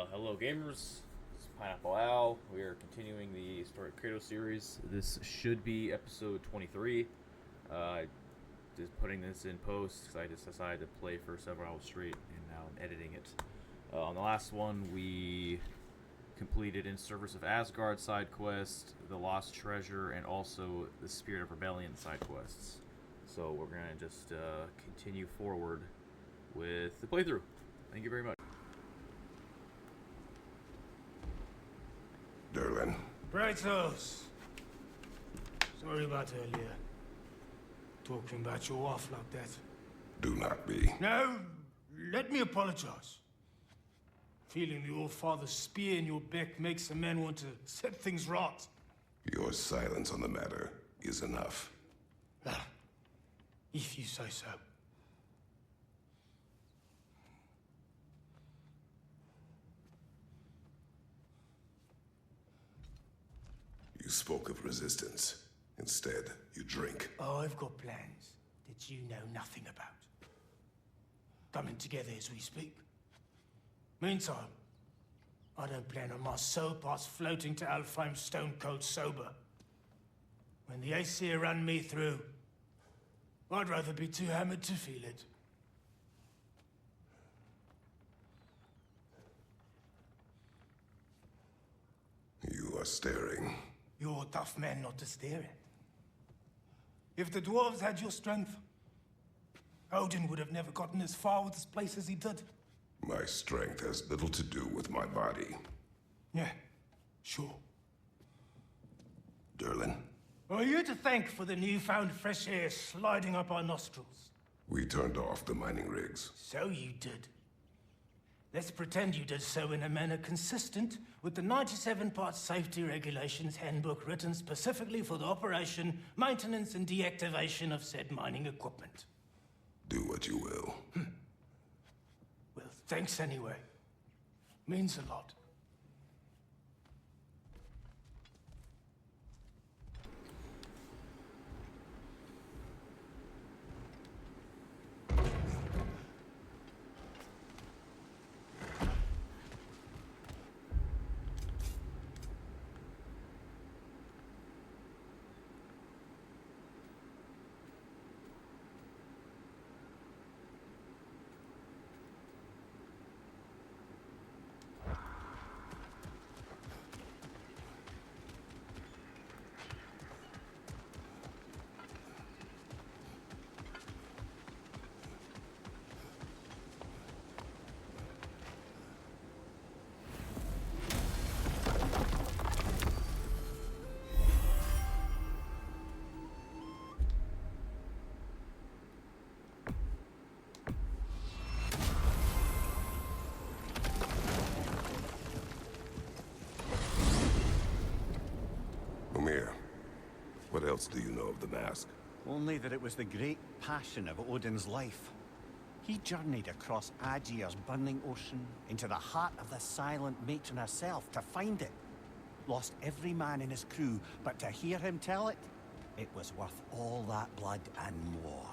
Hello gamers, this is Pineapple Al. We are continuing the Story of Kratos series. This should be episode 23. Just putting this in post because I just decided to play for several hours straight and now I'm editing it. On the last one, we completed In Service of Asgard side quest, the Lost Treasure, and also the Spirit of Rebellion side quests. So we're going to just continue forward with the playthrough. Thank you very much. Derlin. Kratos! Sorry about earlier. Talking about your wife like that. Do not be. No, let me apologize. Feeling the All-Father's spear in your back makes a man want to set things right. Your silence on the matter is enough. Ah, if you say so. You spoke of resistance. Instead, you drink. Oh, I've got plans that you know nothing about. Coming together as we speak. Meantime, I don't plan on my soul parts floating to Alfheim stone cold sober. When the Aesir run me through, I'd rather be too hammered to feel it. You are staring. You're a tough man not to stare at. If the dwarves had your strength, Odin would have never gotten as far with this place as he did. My strength has little to do with my body. Yeah, sure. Derlin, Are you to thank for the newfound fresh air sliding up our nostrils? we turned off the mining rigs. So you did. Let's pretend you did so in a manner consistent with the 97 part safety regulations handbook written specifically for the operation, maintenance, and deactivation of said mining equipment. Do what you will. Well, thanks anyway. Means a lot. Umir, what else do you know of the mask? Only that it was the great passion of Odin's life. He journeyed across Aegir's burning ocean into the heart of the silent matron herself to find it. Lost every man in his crew, but to hear him tell it, it was worth all that blood and more.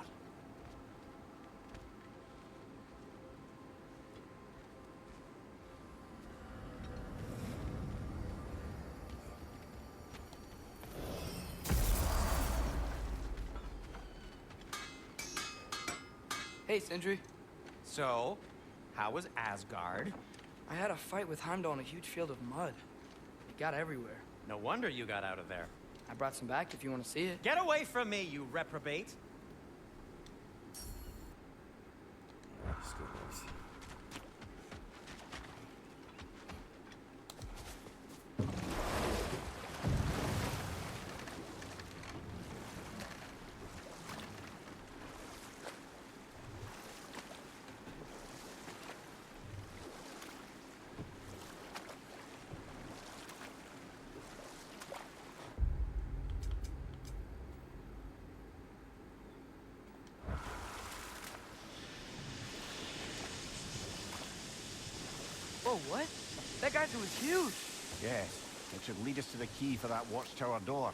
Hey, Sindri. So, how was Asgard? I had a fight with Heimdall in a huge field of mud. It got everywhere. No wonder you got out of there. I brought some back if you want to see it. Get away from me, you reprobate! Whoa, what? That geyser was huge. Yes, it should lead us to the key for that watchtower door.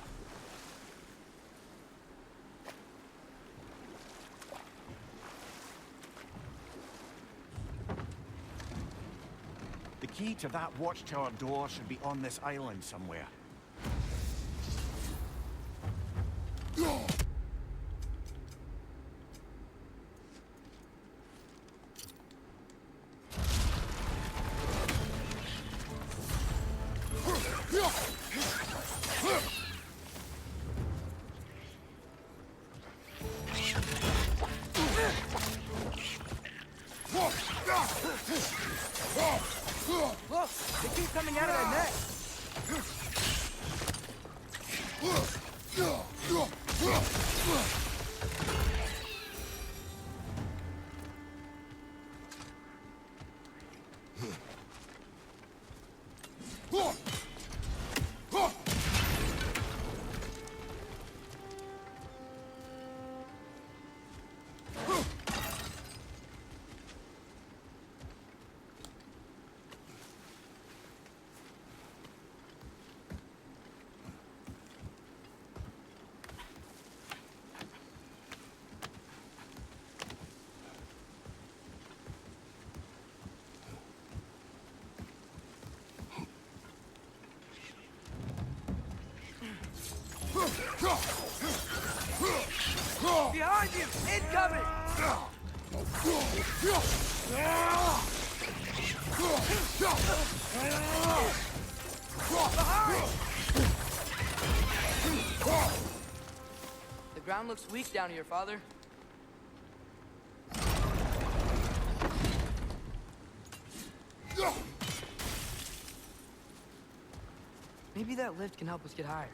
key to that watchtower door should be on this island somewhere. Look, they keep coming out of that net. Behind you! Incoming! Behind! The ground looks weak down here, Father. Maybe that lift can help us get higher.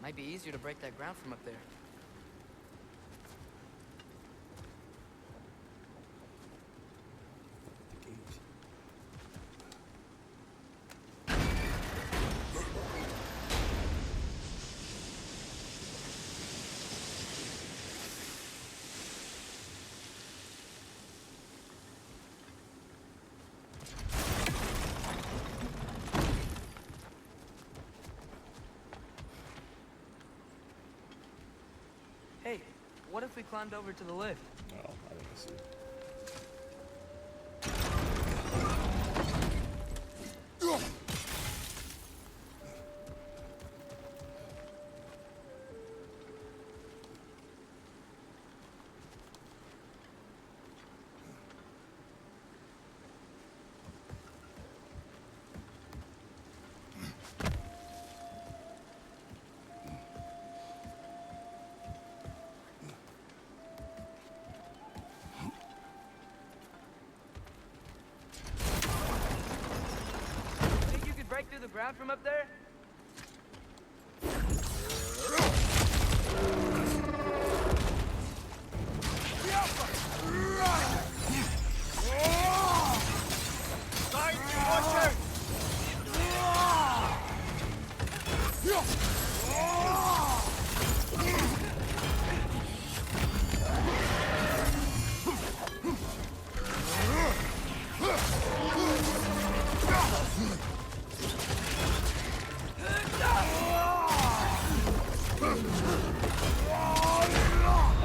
Might be easier to break that ground from up there. Hey, what if we climbed over to the lift? Oh, I think I see. Think you could break through the ground from up there?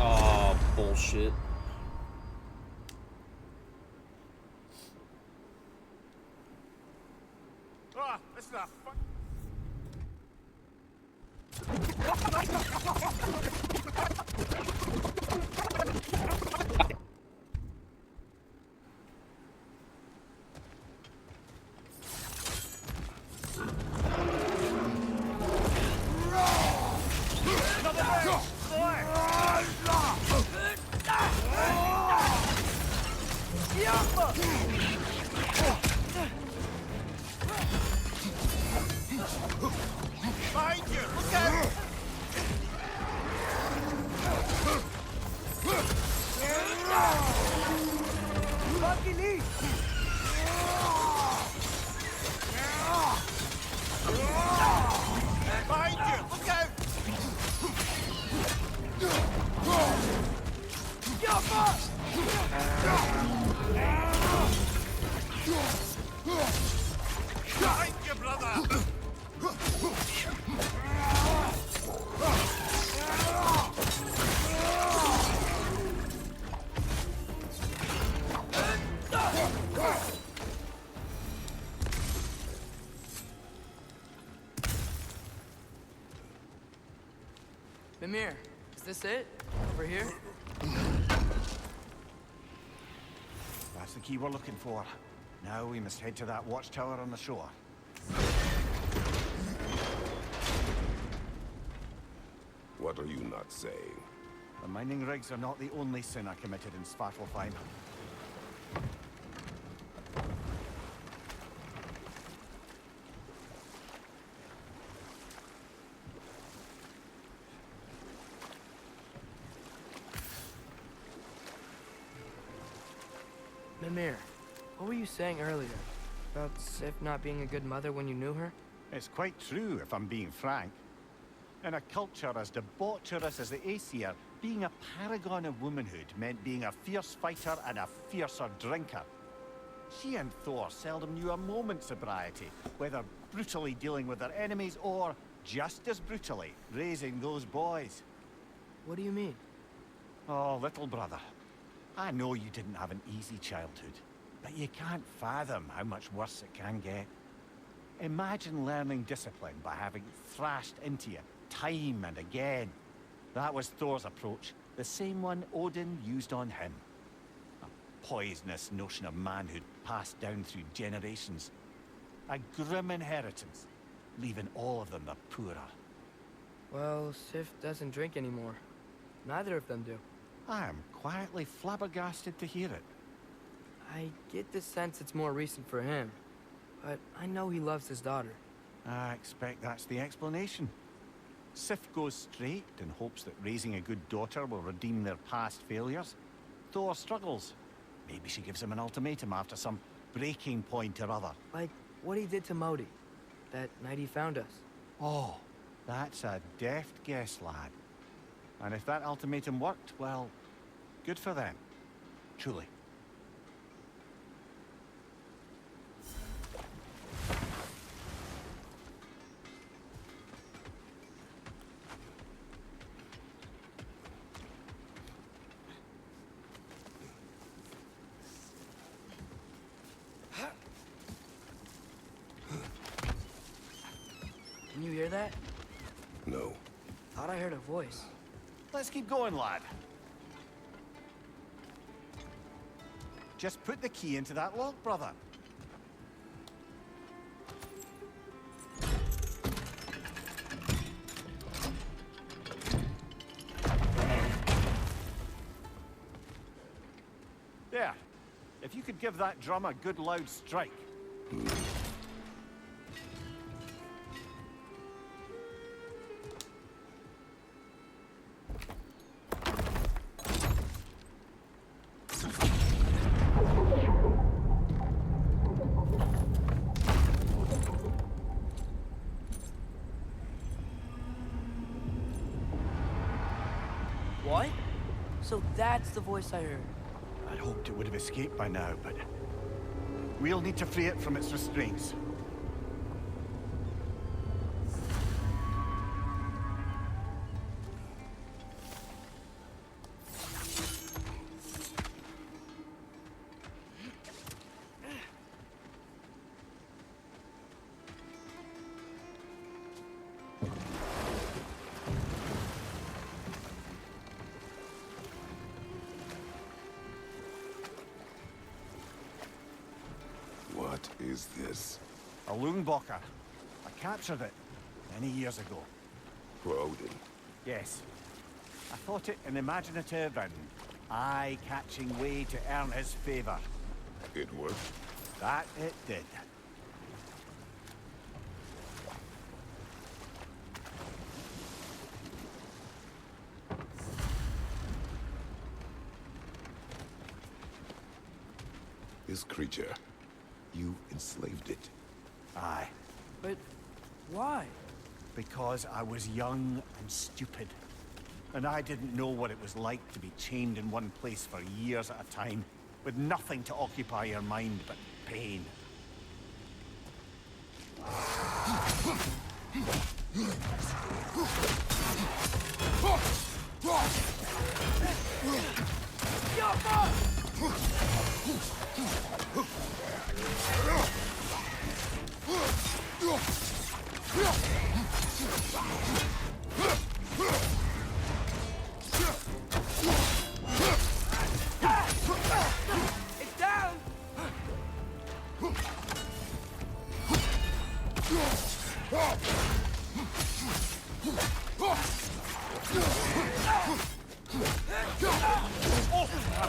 Oh, bullshit. Ah, that's not fun. Behind you! Look out! Fucking eat! Behind you! Look out! Behind you, brother! Mimir, is this it? Over here? That's the key we're looking for. Now we must head to that watchtower on the shore. What are you not saying? The mining rigs are not the only sin I committed in Svartalfheim. Mimir, what were you saying earlier? About Sif not being a good mother when you knew her? It's quite true, if I'm being frank. In a culture as debaucherous as the Aesir, being a paragon of womanhood meant being a fierce fighter and a fiercer drinker. She and Thor seldom knew a moment's sobriety, whether brutally dealing with their enemies or, just as brutally, raising those boys. What do you mean? Oh, little brother. I know you didn't have an easy childhood, but you can't fathom how much worse it can get. Imagine learning discipline by having thrashed into you time and again. That was Thor's approach, the same one Odin used on him. A poisonous notion of manhood passed down through generations. A grim inheritance, leaving all of them the poorer. Well, Sif doesn't drink anymore. Neither of them do. I am quietly flabbergasted to hear it. I get the sense it's more recent for him, but I know he loves his daughter. I expect that's the explanation. Sif goes straight and hopes that raising a good daughter will redeem their past failures. Thor struggles. Maybe she gives him an ultimatum after some breaking point or other. Like what he did to Modi, that night he found us. Oh, that's a deft guess, lad. And if that ultimatum worked, well, good for them. Truly. Can you hear that? No. Thought I heard a voice. Let's keep going, lad. Just put the key into that lock, brother. There. If you could give that drum a good loud strike. What? So that's the voice I heard. I'd hoped it would have escaped by now, but we'll need to free it from its restraints. What is this? A Lungbocker. I captured it many years ago. For Odin. Yes. I thought it an imaginative and eye-catching way to earn his favor. It worked. That it did. This creature, you enslaved it. Aye. But why? Because I was young and stupid. And I didn't know what it was like to be chained in one place for years at a time, with nothing to occupy your mind but pain. I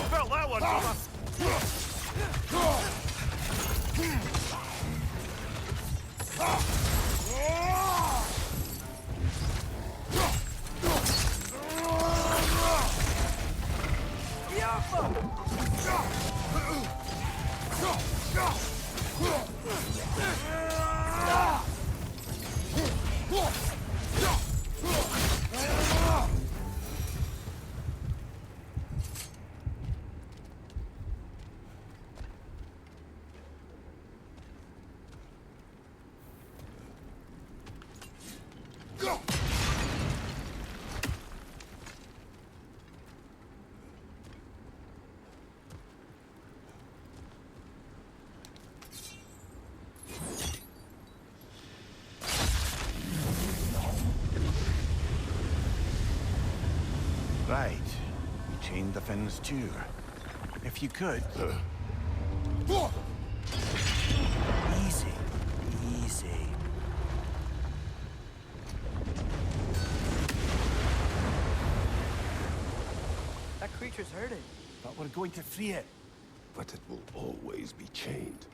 felt that one, brother. Right. You chained the fins too. If you could... Easy. Easy. That creature's hurting. But we're going to free it. But it will always be chained.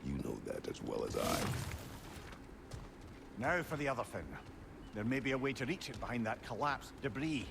You know that as well as I. Now for the other fin. There may be a way to reach it behind that collapsed debris.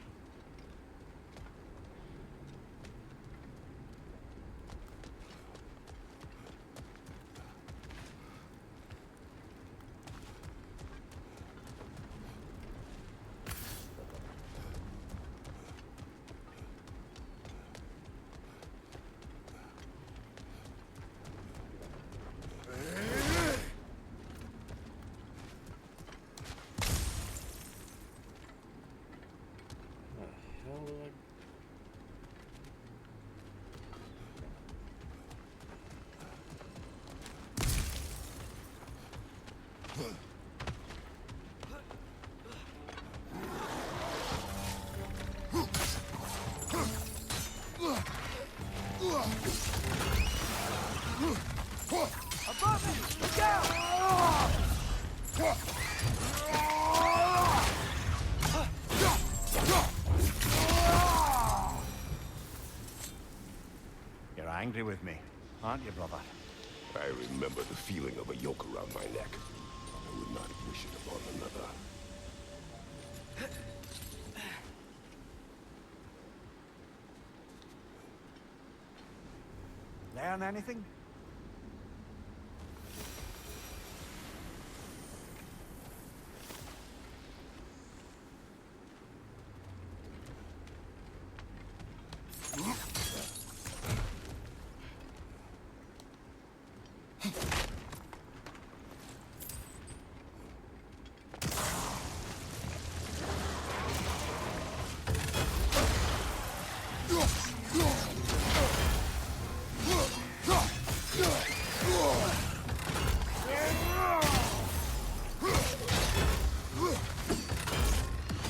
You're angry with me, aren't you, brother? I remember the feeling of a yoke around my neck. I would not wish it upon another. Learn anything?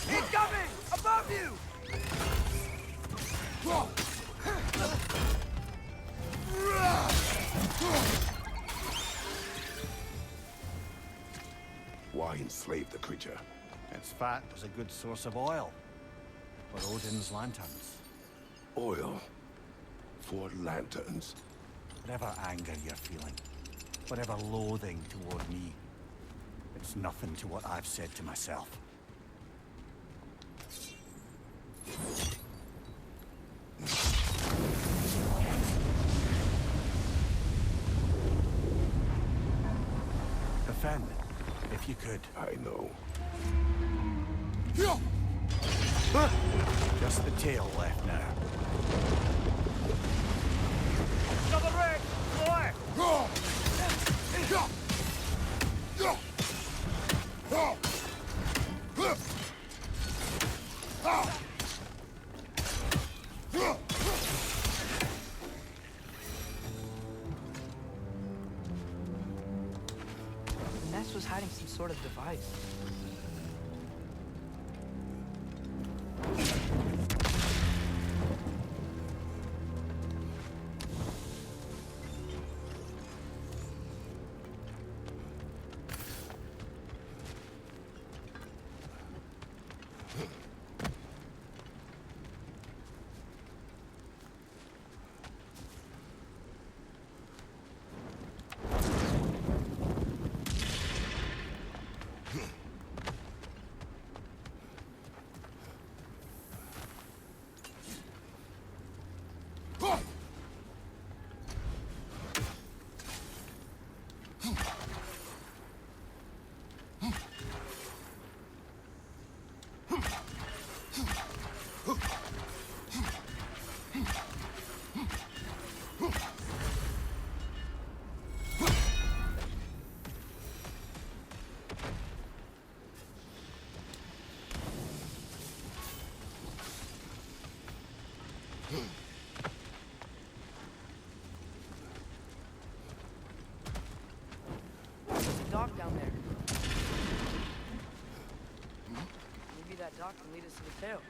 Incoming! Above you! Why enslave the creature? Its fat was a good source of oil for Odin's lanterns. Oil. For lanterns. Whatever anger you're feeling, whatever loathing toward me, it's nothing to what I've said to myself. Defend, if you could. I know. Just the tail left now. Double rig! More! The nest was hiding some sort of device. dock can lead us to the tail.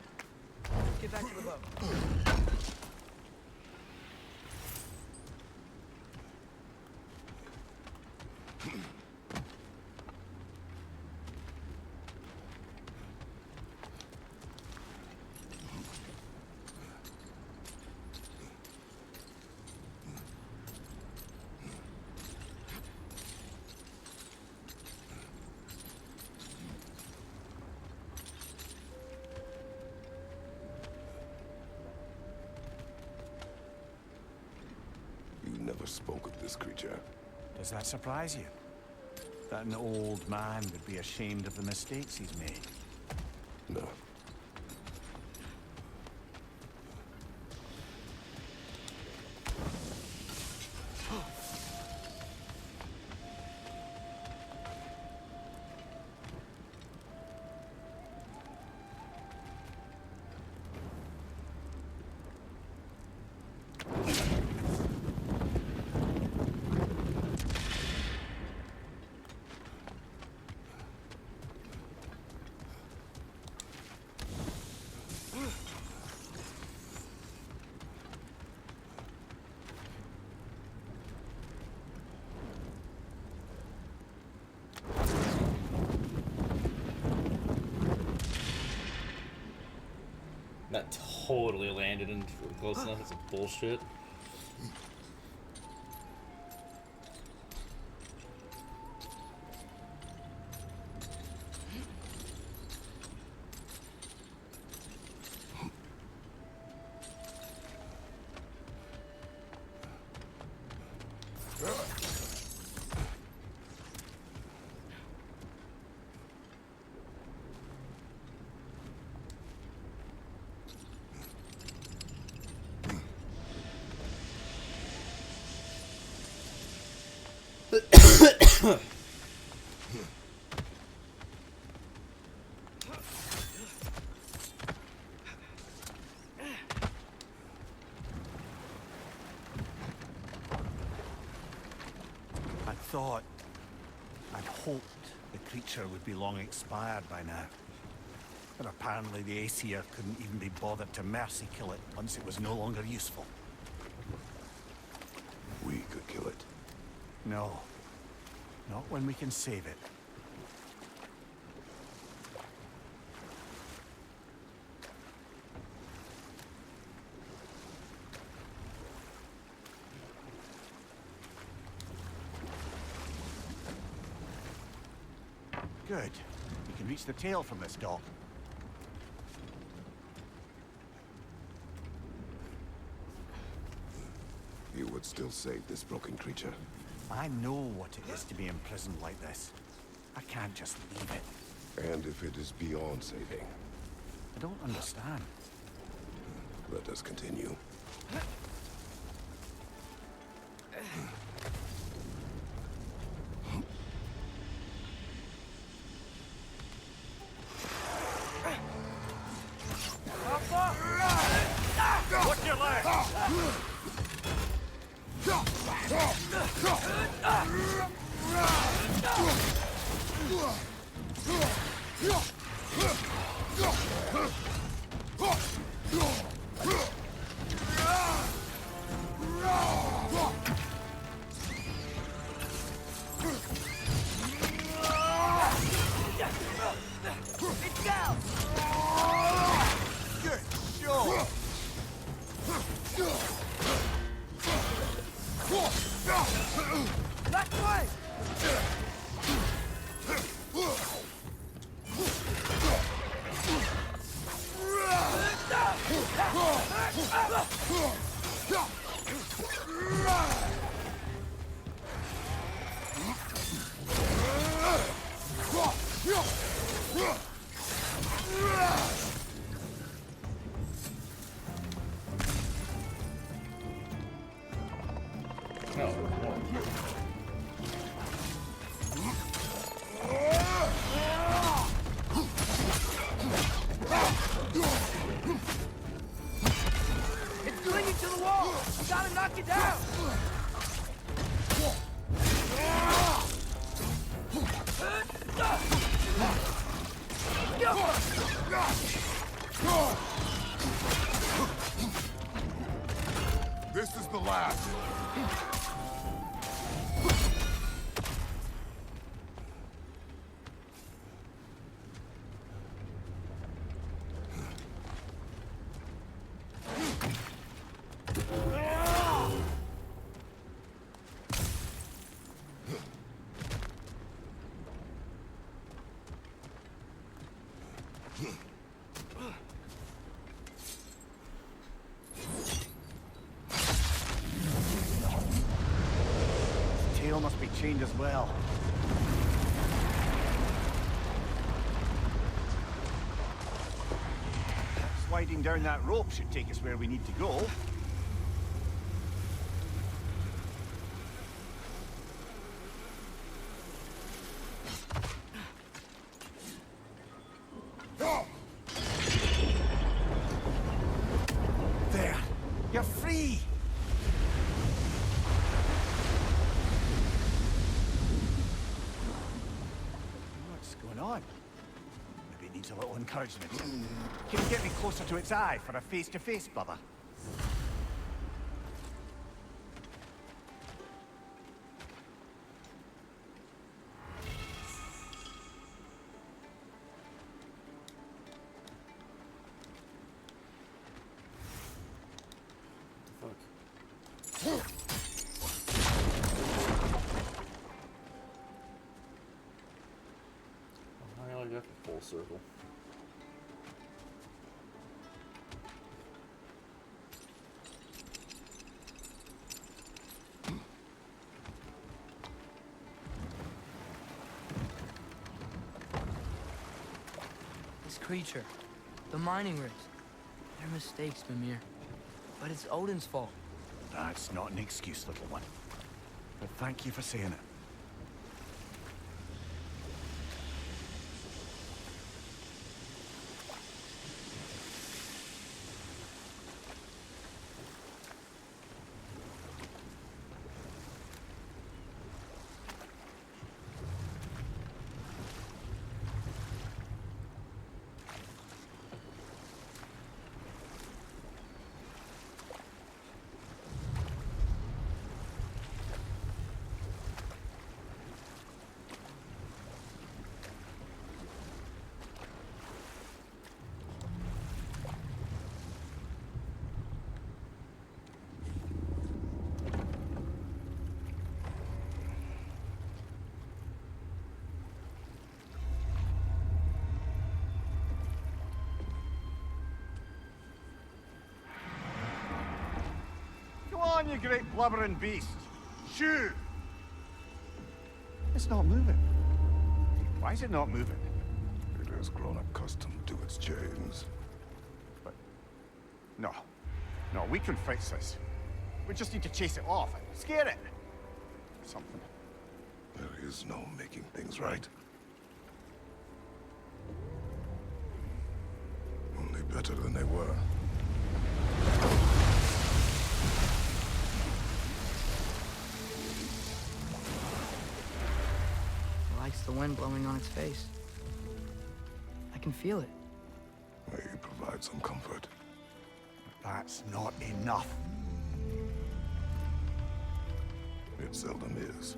Let's get back to the boat. You never spoke of this creature. Does that surprise you? That an old man would be ashamed of the mistakes he's made? No. That totally landed in close enough. It's bullshit. I'd hoped the creature would be long expired by now. But apparently the Aesir couldn't even be bothered to mercy kill it once it was no longer useful. We could kill it. No. Not when we can save it. Good. We can reach the tail from this dock. You would still save this broken creature. I know what it is to be imprisoned like this. I can't just leave it. And if it is beyond saving, I don't understand. let us continue. Watch your leg! It's down! Good show! That way! It's clinging to the wall! You gotta knock it down! chained as well. Sliding down that rope should take us where we need to go. There! You're free! What's going on? Maybe it needs a little encouragement. Can you get me closer to its eye for a face-to-face, brother? Fuck. I only got the full circle. This creature, the mining rigs, they're mistakes, Mimir. But it's Odin's fault. That's not an excuse, little one. But thank you for saying it. Go on, you great blubbering beast. Shoo! It's not moving. Why is it not moving? It has grown accustomed to its chains. But... No. No, we can fix this. We just need to chase it off and scare it. Something. There is no making things right. Only better than they were. It likes the wind blowing on its face. I can feel it. May you provide some comfort. That's not enough. It seldom is.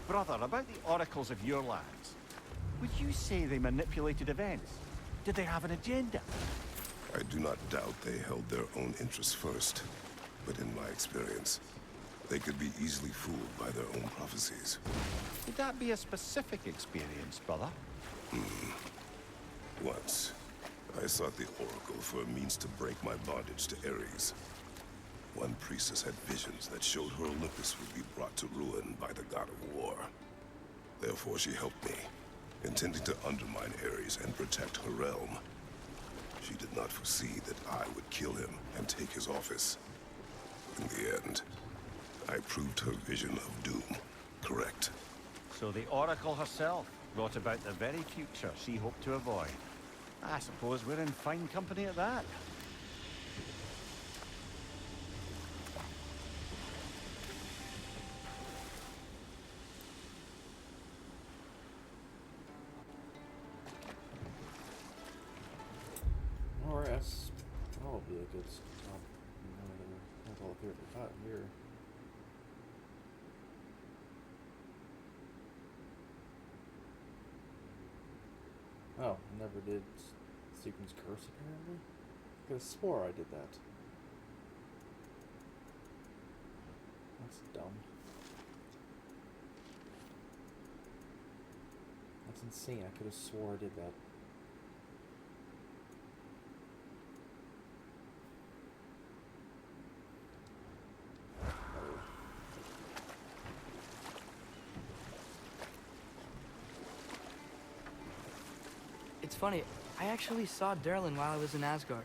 Brother, about the oracles of your lands, would you say they manipulated events? Did they have an agenda? I do not doubt they held their own interests first. But in my experience, they could be easily fooled by their own prophecies. Would that be a specific experience, brother? Once, I sought the Oracle for a means to break my bondage to Ares. One priestess had visions that showed her Olympus would be brought to ruin by the god of war. Therefore she helped me, intending to undermine Ares and protect her realm. She did not foresee that I would kill him and take his office. In the end, I proved her vision of doom correct. So the Oracle herself brought about the very future she hoped to avoid. I suppose we're in fine company at that. Alright, that's probably a good stop. That's all look here at the top here. Oh, never did Sequence Curse apparently. I could have swore I did that. That's dumb. That's insane. I could have swore I did that. It's funny, I actually saw Derlin while I was in Asgard.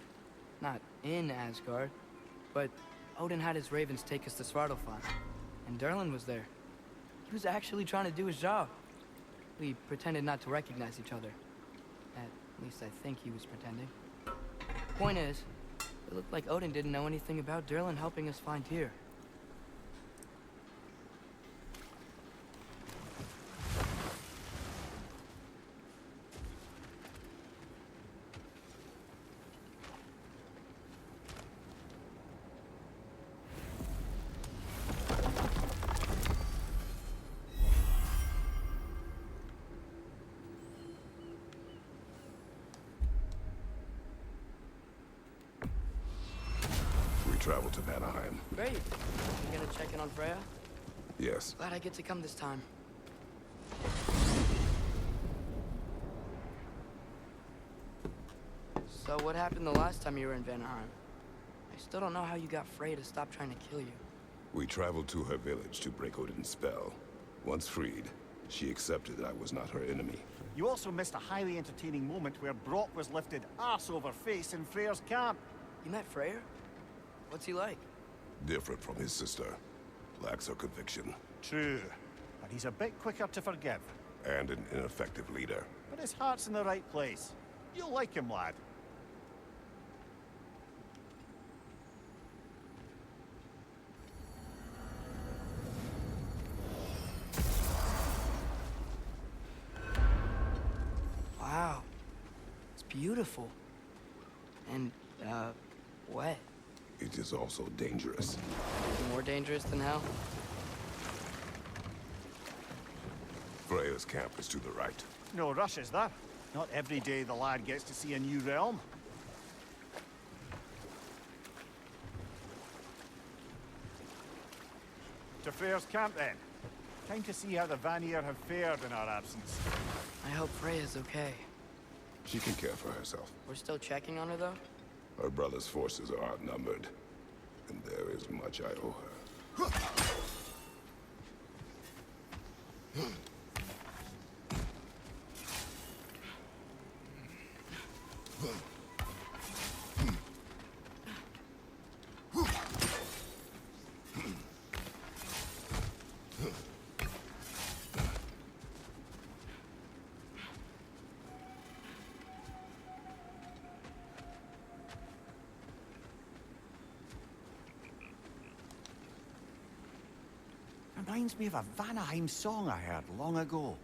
Not in Asgard, but Odin had his ravens take us to Svartalfheim, and Derlin was there. He was actually trying to do his job. We pretended not to recognize each other. At least I think he was pretending. Point is, it looked like Odin didn't know anything about Derlin helping us find Tyr. Travel to Vanaheim. Great. You gonna check in on Freya? Yes. Glad I get to come this time. So what happened the last time you were in Vanaheim? I still don't know how you got Freya to stop trying to kill you. We traveled to her village to break Odin's spell. Once freed, she accepted that I was not her enemy. You also missed a highly entertaining moment where Brock was lifted arse over face in Freyr's camp. You met Freyr? What's he like? Different from his sister. Lacks her conviction. True, but he's a bit quicker to forgive. And an ineffective leader. But his heart's in the right place. You'll like him, lad. Wow. It's beautiful. And, wet. It is also dangerous. More dangerous than hell? Freya's camp is to the right. No rush, is there? Not every day the lad gets to see a new realm. To Freyr's camp, then. Time to see how the Vanir have fared in our absence. I hope Freya's okay. She can care for herself. We're still checking on her, though? Her brother's forces are outnumbered, and there is much I owe her. Reminds me of a Vanaheim song I heard long ago.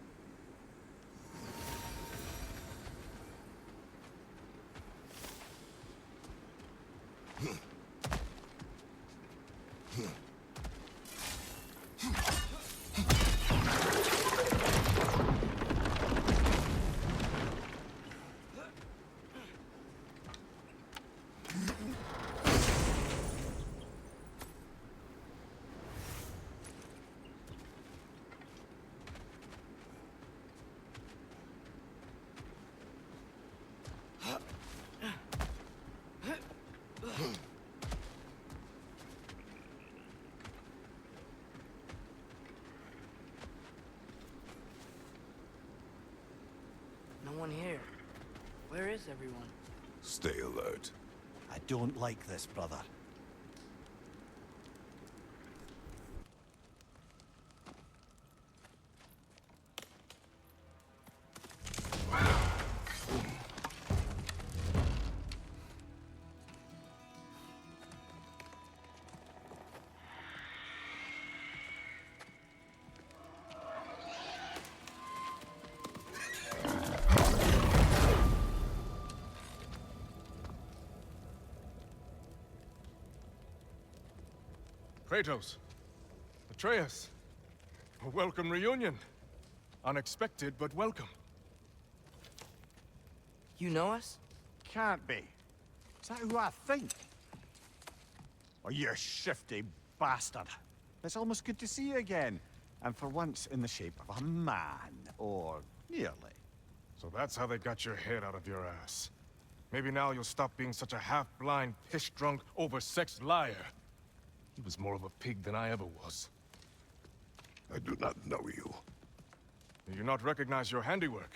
No one here. Where is everyone? Stay alert. I don't like this, brother. Kratos. Atreus. A welcome reunion. Unexpected, but welcome. You know us? Can't be. Is that who I think? Oh, you shifty bastard. It's almost good to see you again. And for once in the shape of a man, or nearly. So that's how they got your head out of your ass. Maybe now you'll stop being such a half-blind, piss-drunk, oversexed liar. He was more of a pig than I ever was. I do not know you. Do you not recognize your handiwork?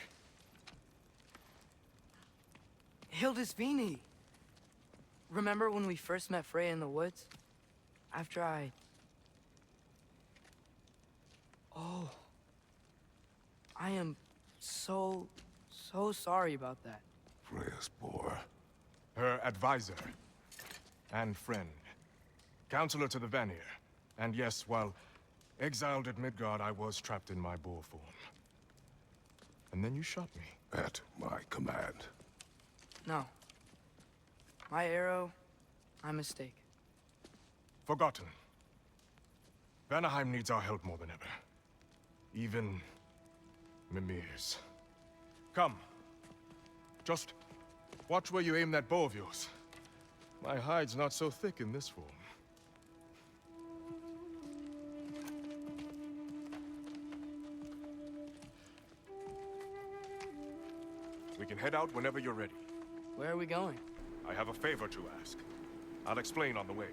Hildisvini! Remember when we first met Freya in the woods? After I... Oh. I am so sorry about that. Freya's boar. Her advisor. And friend. Counselor to the Vanir. And yes, while exiled at Midgard, I was trapped in my boar form. And then you shot me. At my command. No. My arrow, my mistake. Forgotten. Vanaheim needs our help more than ever. Even Mimir's. Come. Just watch where you aim that bow of yours. My hide's not so thick in this form. We can head out whenever you're ready. Where are we going? I have a favor to ask. I'll explain on the way.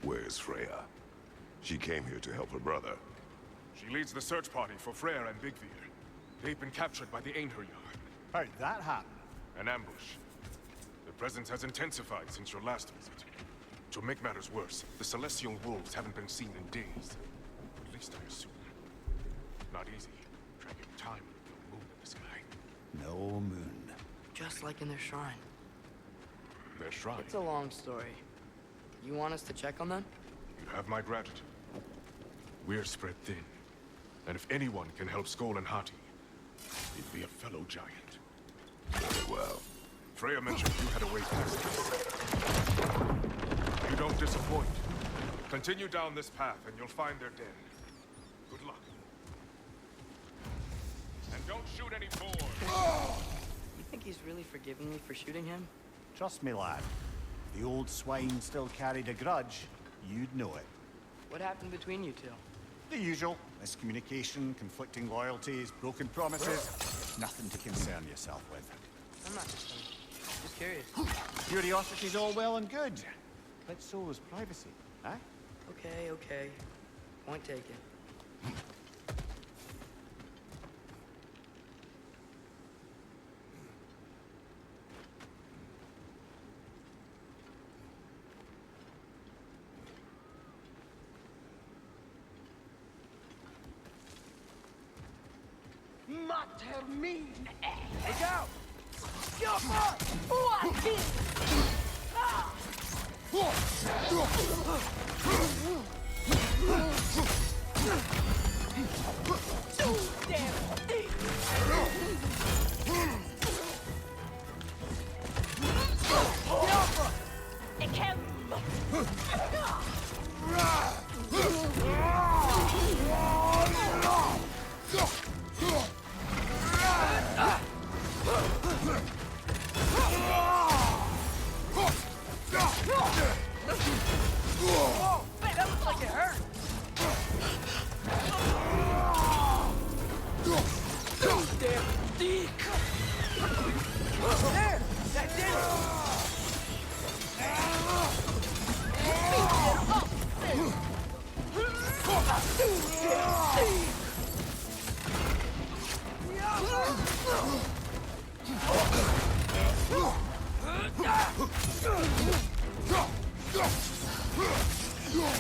Where's Freya? She came here to help her brother. She leads the search party for Freyr and Bigvir. They've been captured by the Einherjar. How'd that happen? An ambush. The presence has intensified since your last visit. To make matters worse, the Celestial Wolves haven't been seen in days. At least I assume. Not easy, tracking time with no moon in the sky. No moon. Just like in their shrine. Their shrine. It's a long story. You want us to check on them? You have my gratitude. We're spread thin. And if anyone can help Skoll and Hati, it'd be a fellow giant. Very well. Freya mentioned you had a way past this. You don't disappoint. Continue down this path and you'll find their den. Good luck. And don't shoot any boars! You think he's really forgiven me for shooting him? Trust me, lad. If the old swine still carried a grudge, you'd know it. What happened between you two? The usual. Miscommunication, conflicting loyalties, broken promises. Nothing to concern yourself with. I'm not just curious. Curiosity's all well and good. But so is privacy, eh? Okay. Point taken. Mater min! Look out! Skaffa!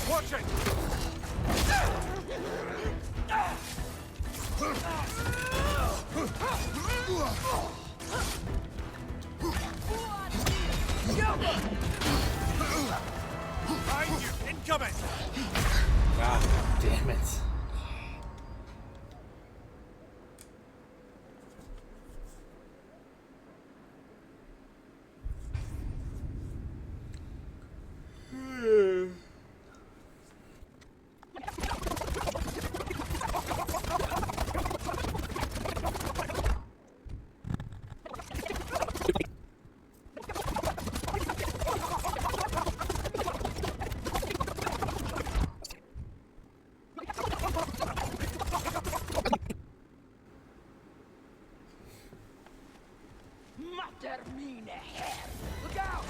Watch it! Behind you! Incoming! God damn it. termine her. Look out!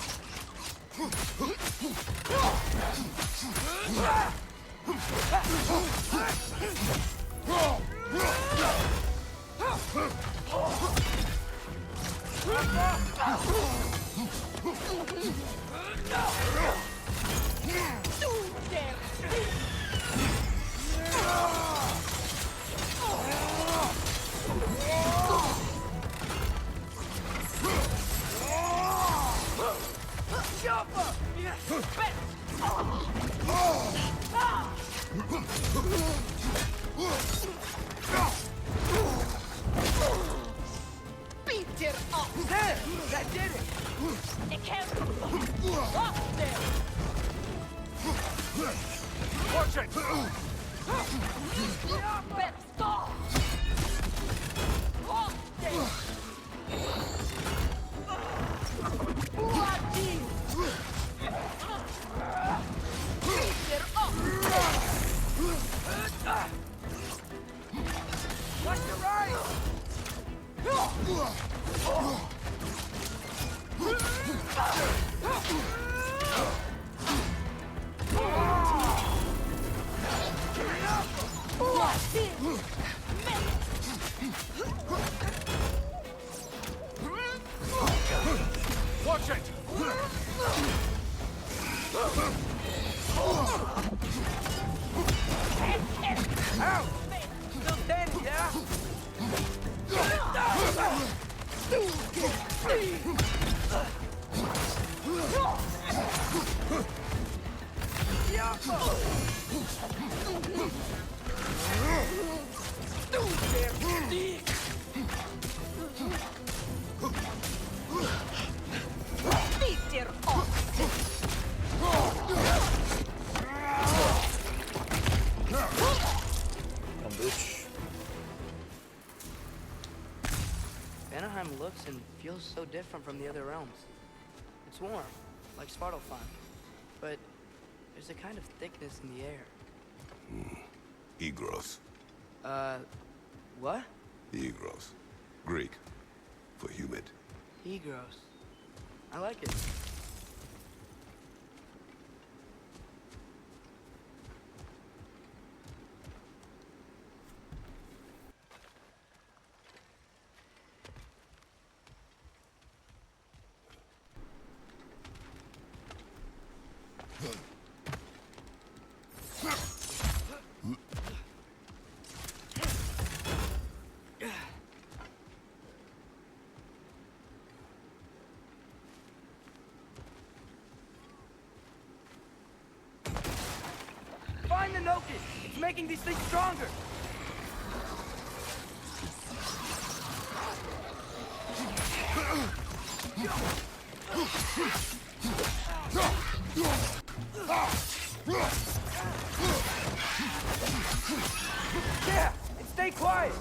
Peter up! There! That did it! It can't... Up there! Watch it! Better stop! Up there! What is? Peter up! Watch your right! What is? Watch it! Out! Still standing, yeah? Peter up! Come, bitch. Vanaheim looks and feels so different from the other realms. It's warm, like Svartalfheim, but there's a kind of thickness in the air. Egros. What? Egros. Greek. For humid. Egros. I like it. Find the Noki! It's making these things stronger! Yeah! And stay quiet!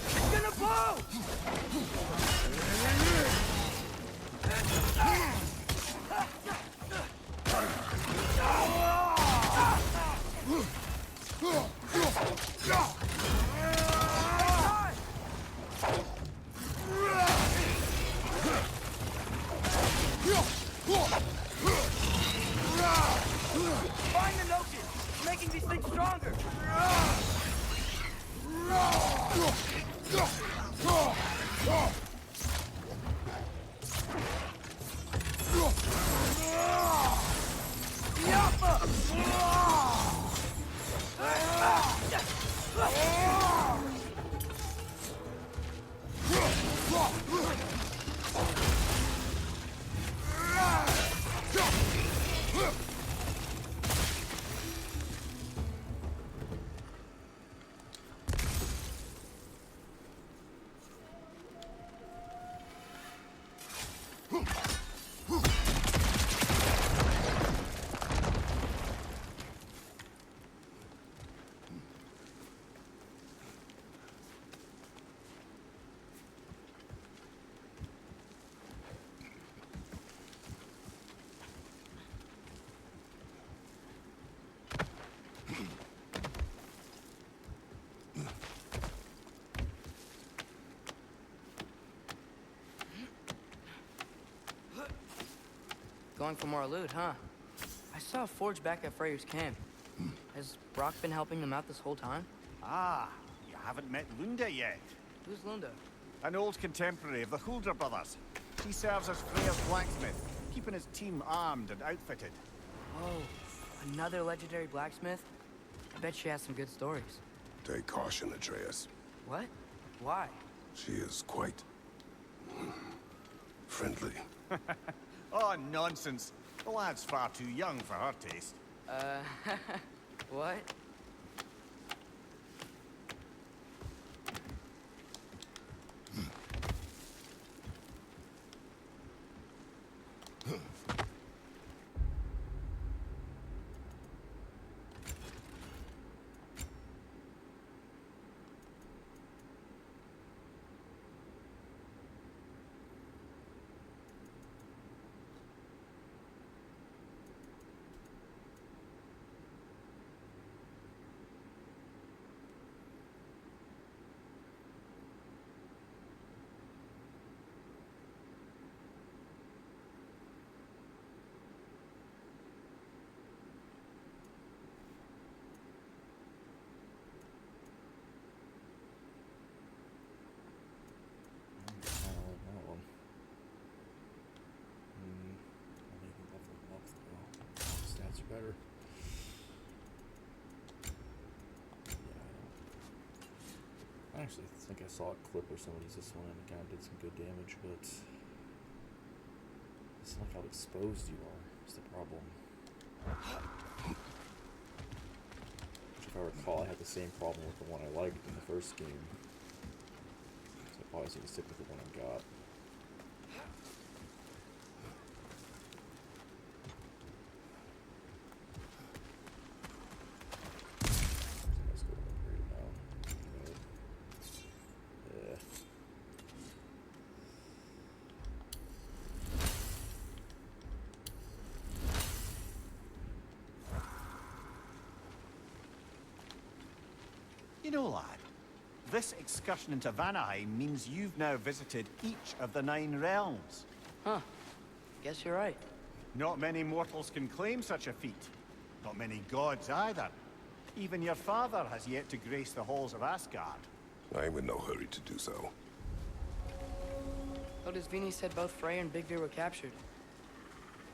It's gonna blow! Find the Noki! It's making these things stronger! Going for more loot, huh? I saw a forge back at Freyr's camp. Has Brock been helping them out this whole time? Ah, you haven't met Lunda yet. Who's Lunda? An old contemporary of the Hulder brothers. He serves as Freyr's blacksmith, keeping his team armed and outfitted. Oh, another legendary blacksmith? I bet she has some good stories. Take caution, Atreus. What? Why? She is quite... friendly. Oh, nonsense. The lad's far too young for her taste. What? Stats are better. I actually think I saw a clip where someone used this one and it kind of did some good damage, but it's not how exposed you are. It's the problem. Which, if I recall, I had the same problem with the one I liked in the first game. So I probably need to stick with the one I got. You know, lad, this excursion into Vanaheim means you've now visited each of the 9 realms. Huh. Guess you're right. Not many mortals can claim such a feat. Not many gods either. Even your father has yet to grace the halls of Asgard. I'm in no hurry to do so. Otis Vini said both Frey and Big Veer were captured.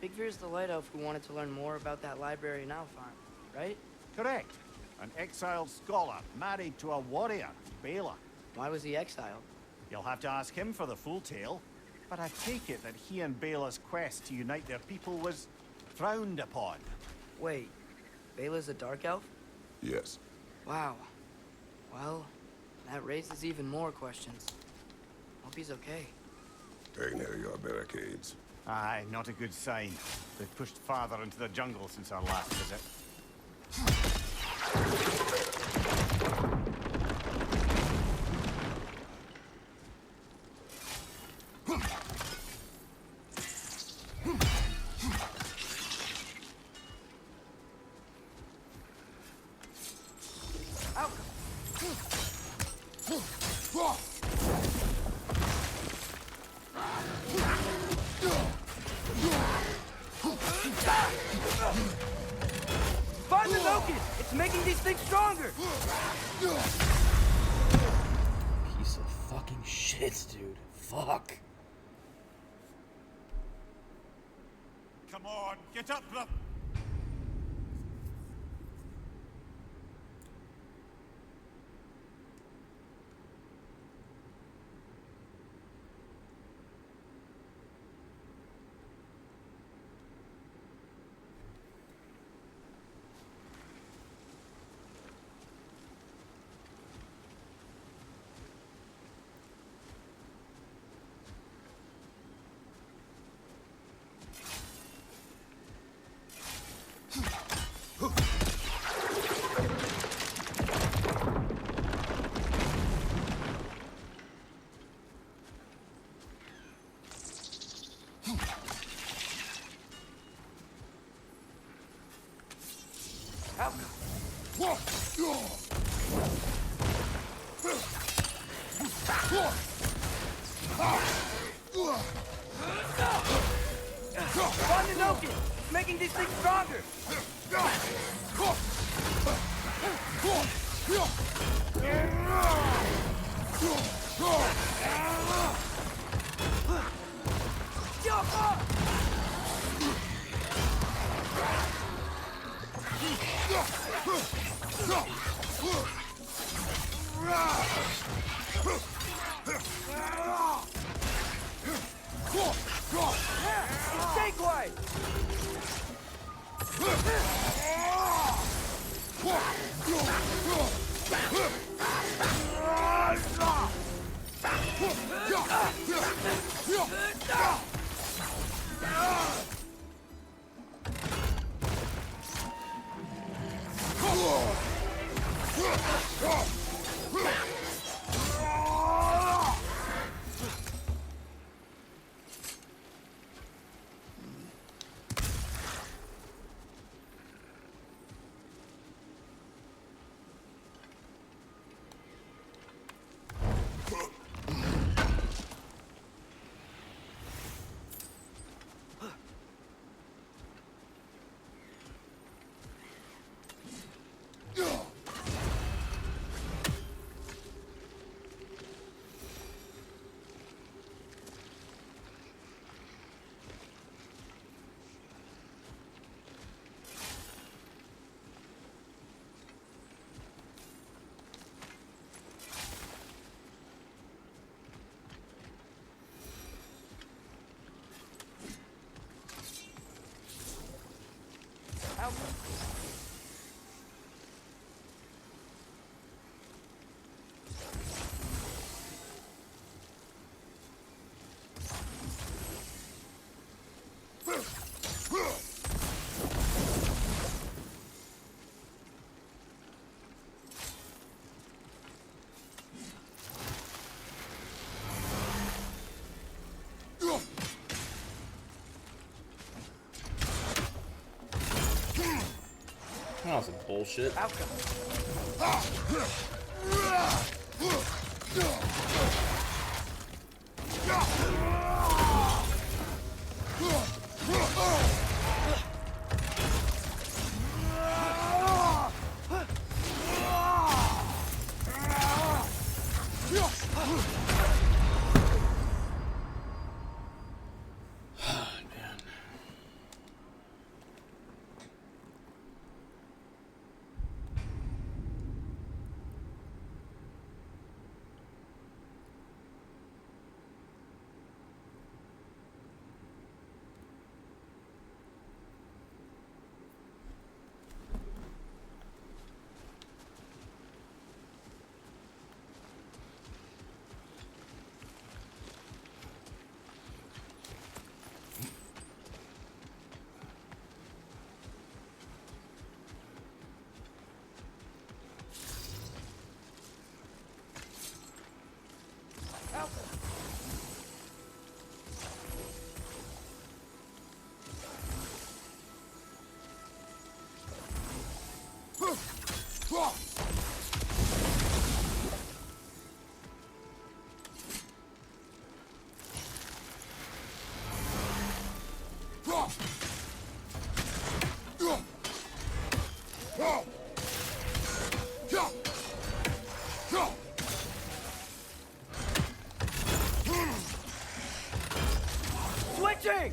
Big Veer's the light elf who wanted to learn more about that library in Alfheim, right? Correct. An exiled scholar married to a warrior, Bela. Why was he exiled? You'll have to ask him for the full tale, but I take it that he and Bela's quest to unite their people was frowned upon. Wait, Bela's a dark elf? Yes. Wow. Well, that raises even more questions. Hope he's okay. Stay near your barricades. Aye, not a good sign. They've pushed farther into the jungle since our last visit. Find the locust! It's making these things stronger! Piece of fucking shit, dude. Fuck. Come on, get up, brother! Find the Noki! It's making these things stronger! Stay quiet! Oh, some bullshit. Switching!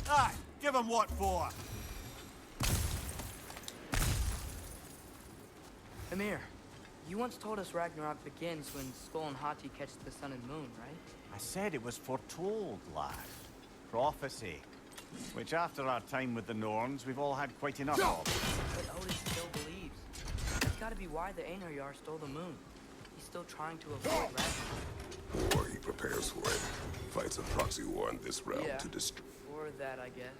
Aye, give him what for. Emir, You once told us Ragnarok begins when Skull and Hati catch the sun and moon, right? I said it was foretold, lad. Prophecy. Which after our time with the Norns, we've all had quite enough of. But Odin still believes. That's gotta be why the Einherjar stole the moon. He's still trying to avoid Ragnarok. Or he prepares for it. Fights a proxy war in this realm Yeah. to destroy. Or that, I guess.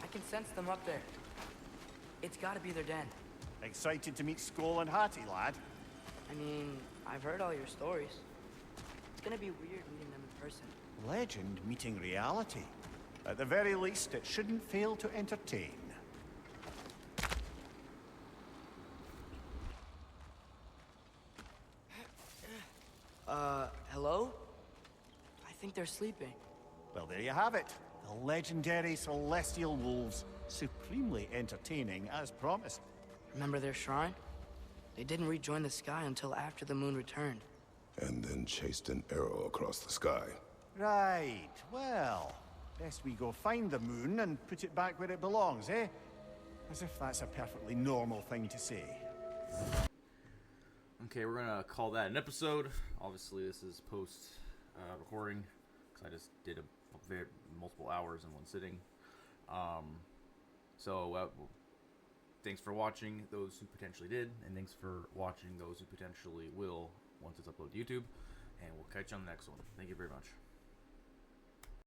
I can sense them up there. It's gotta be their den. Excited to meet Skull and Hati, lad? I mean, I've heard all your stories. It's gonna be weird meeting them in person. Legend meeting reality. At the very least, it shouldn't fail to entertain. Hello? I think they're sleeping. Well, there you have it. The legendary celestial wolves. Supremely entertaining, as promised. Remember their shrine? They didn't rejoin the sky until after the moon returned. And then chased an arrow across the sky. Right, well, best we go find the moon and put it back where it belongs, eh? As if that's a perfectly normal thing to say. Okay, we're gonna call that an episode. Obviously, this is post recording because I just did multiple hours in one sitting. Thanks for watching those who potentially did, and thanks for watching those who potentially will once it's uploaded to YouTube. And we'll catch you on the next one. Thank you very much.